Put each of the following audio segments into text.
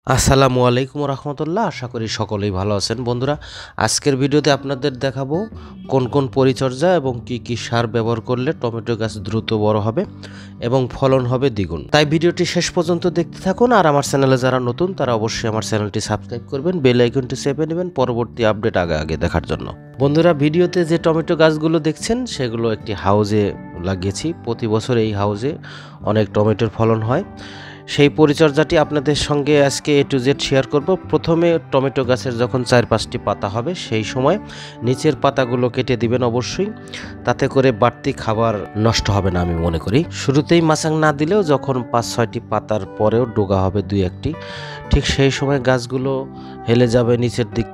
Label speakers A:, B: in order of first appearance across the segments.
A: আসসালামু আলাইকুম রহমতুল্লাহ। আশা করি সকলেই ভালো আছেন। বন্ধুরা, আজকের ভিডিওতে আপনাদের দেখাবো কোন কোন পরিচর্যা এবং কি কি সার ব্যবহার করলে টমেটো গাছ দ্রুত বড় হবে এবং ফলন হবে দ্বিগুণ। তাই ভিডিওটি শেষ পর্যন্ত দেখতে থাকুন। আর আমার চ্যানেলে যারা নতুন তারা অবশ্যই আমার চ্যানেলটি সাবস্ক্রাইব করবেন, বেল আইকনটি চেপে নেবেন পরবর্তী আপডেট আগে আগে দেখার জন্য। বন্ধুরা, ভিডিওতে যে টমেটো গাছগুলো দেখছেন সেগুলো একটি হাউজে লাগিয়েছি। প্রতি বছর এই হাউজে অনেক টমেটোর ফলন হয়। সেই পরিচর্যাটি আপনাদের সঙ্গে আজকে A to Z শেয়ার করব। প্রথমে টমেটো গাছের যখন 4-5টি পাতা হবে সেই সময় নিচের পাতাগুলো কেটে দিবেন অবশ্যই, তাতে করে বাড়তি খাবার নষ্ট হবে না আমি মনে করি। শুরুতেই মাচাং না দিলেও যখন 5-6টি পাতার পরেও ডোগা হবে 2-1টি, ঠিক সেই সময় গাছগুলো হেলে যাবে, নিচের দিক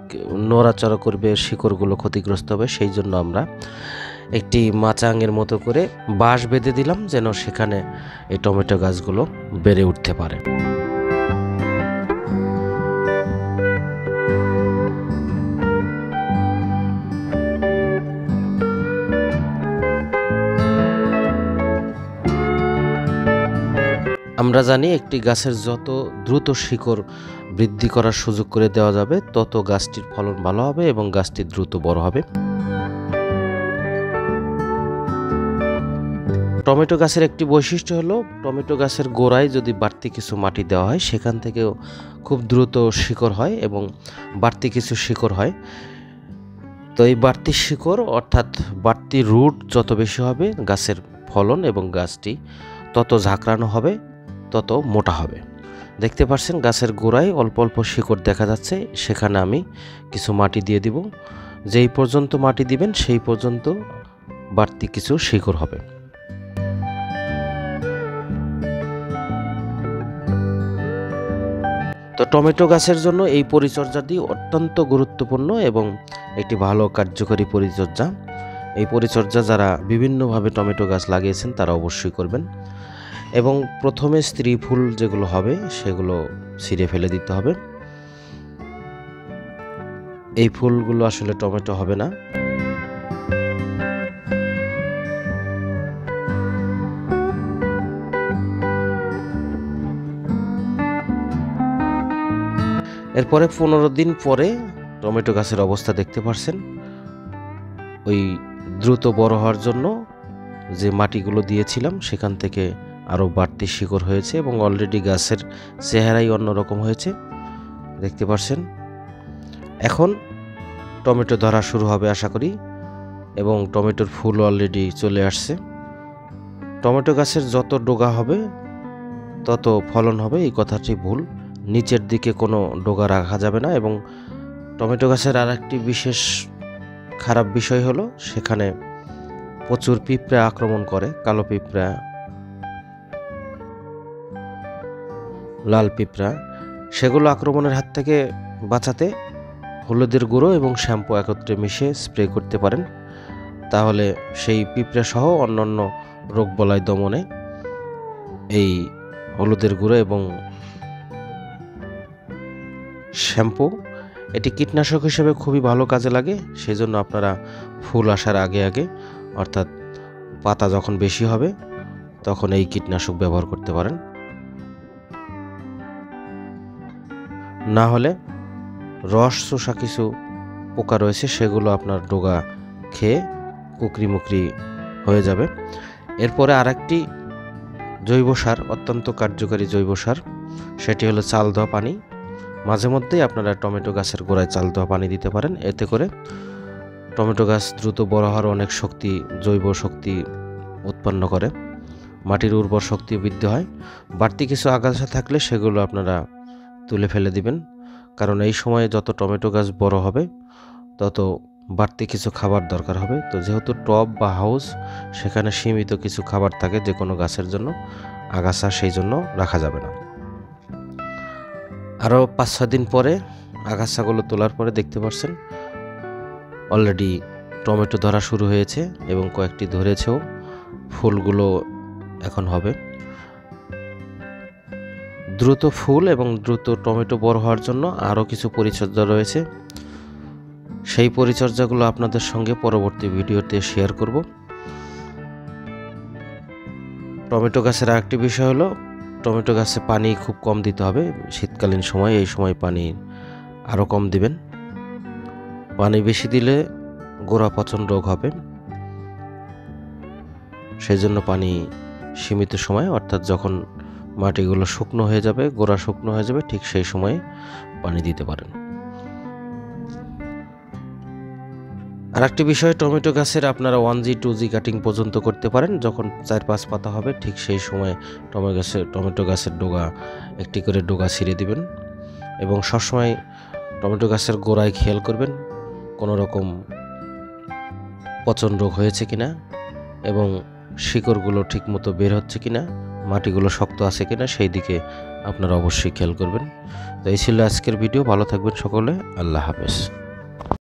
A: নড়াচড়া করবে, শিকড়গুলো ক্ষতিগ্রস্ত হবে। সেই জন্য আমরা একটি মাচাঙের মতো করে বাঁশ বেঁধে দিলাম যেন সেখানে এই টমেটো গাছগুলো বেড়ে উঠতে পারে। আমরা জানি একটি গাছের যত দ্রুত শিকড় বৃদ্ধি করার সুযোগ করে দেওয়া যাবে তত গাছটির ফলন ভালো হবে এবং গাছটি দ্রুত বড় হবে। টমেটো গাছের একটি বৈশিষ্ট্য হলো টমেটো গাছের গোড়ায় যদি বাড়তি কিছু মাটি দেওয়া হয় সেখান থেকেও খুব দ্রুত শিকড় হয় এবং বাড়তি কিছু শিকড় হয়। তো এই বাড়তি শিকড় অর্থাৎ বাড়তি রুট যত বেশি হবে গাছের ফলন এবং গাছটি তত ঝাঁকড়ানো হবে, তত মোটা হবে। দেখতে পাচ্ছেন গাছের গোড়ায় অল্প অল্প শিকড় দেখা যাচ্ছে, সেখানে আমি কিছু মাটি দিয়ে দিব। যেই পর্যন্ত মাটি দিবেন সেই পর্যন্ত বাড়তি কিছু শিকড় হবে। তো টমেটো গাছের জন্য এই পরিচর্যাটি অত্যন্ত গুরুত্বপূর্ণ এবং একটি ভালো কার্যকরী পরিচর্যা। এই পরিচর্যা যারা বিভিন্নভাবে টমেটো গাছ লাগিয়েছেন তারা অবশ্যই করবেন। এবং প্রথমে স্ত্রী ফুল যেগুলো হবে সেগুলো ছিঁড়ে ফেলে দিতে হবে। এই ফুলগুলো আসলে টমেটো হবে না। এরপরে 15 দিন পরে টমেটো গাছের অবস্থা দেখতে পাচ্ছেন। ওই দ্রুত বড় হওয়ার জন্য যে মাটিগুলো দিয়েছিলাম সেখান থেকে আরও বাড়তি শিকড় হয়েছে এবং অলরেডি গাছের চেহারাই অন্যরকম হয়েছে, দেখতে পাচ্ছেন। এখন টমেটো ধরা শুরু হবে আশা করি, এবং টমেটোর ফুল অলরেডি চলে আসছে। টমেটো গাছের যত ডোগা হবে তত ফলন হবে এই কথাটি ভুল। নিচের দিকে কোনো ডোগা রাখা যাবে না। এবং টমেটো গাছের আর একটি বিশেষ খারাপ বিষয় হলো সেখানে প্রচুর পিঁপড়া আক্রমণ করে, কালো পিঁপড়া, লাল পিঁপড়া। সেগুলো আক্রমণের হাত থেকে বাঁচাতে হলুদের গুঁড়ো এবং শ্যাম্পু একত্রে মিশিয়ে স্প্রে করতে পারেন। তাহলে সেই পিঁপড়া সহ অন্যান্য রোগবালাই দমনে এই হলুদের গুঁড়ো এবং শ্যাম্পু এটি কীটনাশক হিসেবে খুবই ভালো কাজে লাগে। সেজন্য আপনারা ফুল আসার আগে আগে অর্থাৎ পাতা যখন বেশি হবে তখন এই কীটনাশক ব্যবহার করতে পারেন। না হলে রস চোষা কিছু পোকা রয়েছে সেগুলো আপনার ডোগা খেয়ে কুকরি মুকরি হয়ে যাবে। এরপরে আরেকটি জৈব সার, অত্যন্ত কার্যকারী জৈব সার, সেটি হলো চাল ধোয়া পানি। মাঝে মধ্যেই আপনারা টমেটো গাছের গোড়ায় চাল ধোয়া পানি দিতে পারেন। এতে করে টমেটো গাছ দ্রুত বড় হওয়ার অনেক শক্তি, জৈব শক্তি উৎপন্ন করে, মাটির উর্বর শক্তি বৃদ্ধি হয়। বাড়তি কিছু আগাছা থাকলে সেগুলো আপনারা তুলে ফেলে দিবেন, কারণ এই সময়ে যত টমেটো গাছ বড় হবে তত বাড়তি কিছু খাবার দরকার হবে। তো যেহেতু টব বা হাউস, সেখানে সীমিত কিছু খাবার থাকে যে কোনো গাছের জন্য, আগাছা সেই জন্য রাখা যাবে না। আরও 5-6 দিন পরে আগাছাগুলো তোলার পরে দেখতে পাচ্ছেন অলরেডি টমেটো ধরা শুরু হয়েছে এবং কয়েকটি ধরেছেও। ফুলগুলো এখন হবে। দ্রুত ফুল এবং দ্রুত টমেটো বড় হওয়ার জন্য আরও কিছু পরিচর্যা রয়েছে। সেই পরিচর্যাগুলো আপনাদের সঙ্গে পরবর্তী ভিডিওতে শেয়ার করব। টমেটো গাছের আরেকটি বিষয় হলো টমেটো গাছে পানি খুব কম দিতে হবে। শীতকালীন সময়, এই সময় পানি আরও কম দিবেন। পানি বেশি দিলে গোড়া পচন রোগ হবে, সেই জন্য পানি সীমিত সময়, অর্থাৎ যখন মাটিগুলো শুকনো হয়ে যাবে, গোড়া শুকনো হয়ে যাবে, ঠিক সেই সময়ে পানি দিতে পারেন। আর একটি বিষয়, টমেটো গাছের আপনারা 1G 2G কাটিং পর্যন্ত করতে পারেন। যখন 4-5 পাতা হবে ঠিক সেই সময় টমেটো গাছের ডগা একটি করে ডগা ছিঁড়ে দিবেন এবং সবসময় টমেটো গাছের গোড়ায় খেয়াল করবেন কোনো রকম পচন রোগ হয়েছে কিনা এবং শিকড়গুলো ঠিকমতো বের হচ্ছে কিনা, মাটিগুলো শক্ত আছে কিনা, সেই দিকে আপনারা অবশ্যই খেয়াল করবেন। তো এই ছিল আজকের ভিডিও। ভালো থাকবেন সকলে। আল্লাহ হাফেজ।